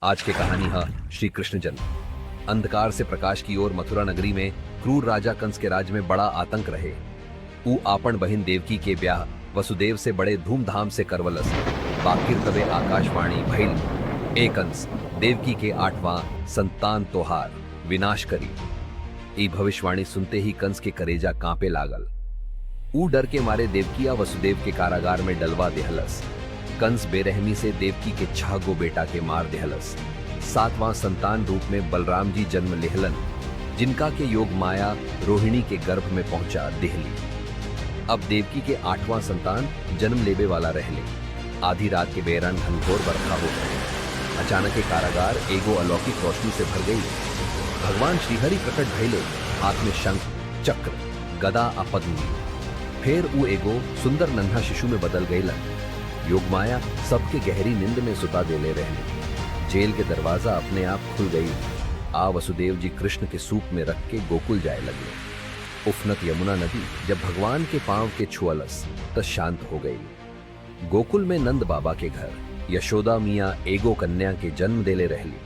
आज के कहानी है श्री कृष्ण जन्म। अंधकार से प्रकाश की ओर मथुरा नगरी में क्रूर राजा कंस के राज में बड़ा आतंक रहे। ऊ आपन बहिन देवकी के ब्याह वसुदेव से बड़े धूमधाम से करवलस। बाकिर तबे आकाशवाणी भइल, ए कंस, देवकी के 8वां संतान तोहार विनाश करी। ई भविष्यवाणी सुनते ही कंस के करेजा कांपे लागल। ऊ डर के मारे देवकिया वसुदेव के कारागार में डलवा देहलस। कंस बेरहमी से देवकी के 6 गो बेटा के मार देहलस। 7वां संतान रूप में बलराम जी जन्म लेहलन, जिनका के योग माया रोहिणी के गर्भ में पहुंचा देहली। अब देवकी के 8वां संतान जन्म लेवे वाला रहले। आधी रात के बेरन घनघोर बरखा हो गए। अचानक के कारागार एगो अलौकिक रोशनी से भर गई। भगवान श्रीहरि प्रकट भइले, हाथ में शंख, चक्र, गदा आ पद्म। फिर ऊ एगो सुंदर नन्हा शिशु में बदल गईलन। योगमाया सबके गहरी नींद में सुता देले रहने। जेल के दरवाजा अपने आप खुल गई। आ वसुदेव जी कृष्ण के सूप में रख के गोकुल जाए लगे। उफनत यमुना नदी जब भगवान के पांव के छुअलस त शांत हो गई। गोकुल में नंद बाबा के घर यशोदा मिया एगो कन्या के जन्म देले रहली।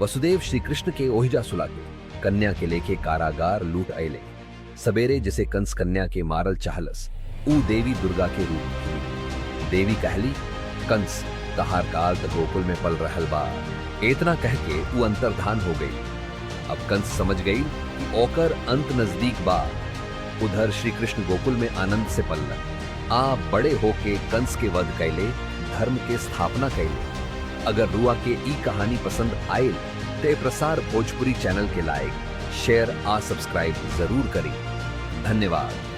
वसुदेव श्री कृष्ण के ओहिजा सुला के कन्या के लेके कारागार लूट आयले। सवेरे जिसे कंस कन्या के मारल चाहलस, ऊ देवी दुर्गा के रूप थी। देवी कहली, कंस तहार काल त गोकुल में पल रहल बा। इतना कह के वो अंतर्धान हो गई। अब कंस समझ गई कि ओकर अंत नजदीक बा। उधर श्री कृष्ण गोकुल में आनंद से पल्लन। आ बड़े होके कंस के वध कैले, धर्म के स्थापना कैले। अगर रुआ के ई कहानी पसंद आए ते प्रसार भोजपुरी चैनल के लायक शेयर आ सब्सक्राइब जरूर करी। धन्यवाद।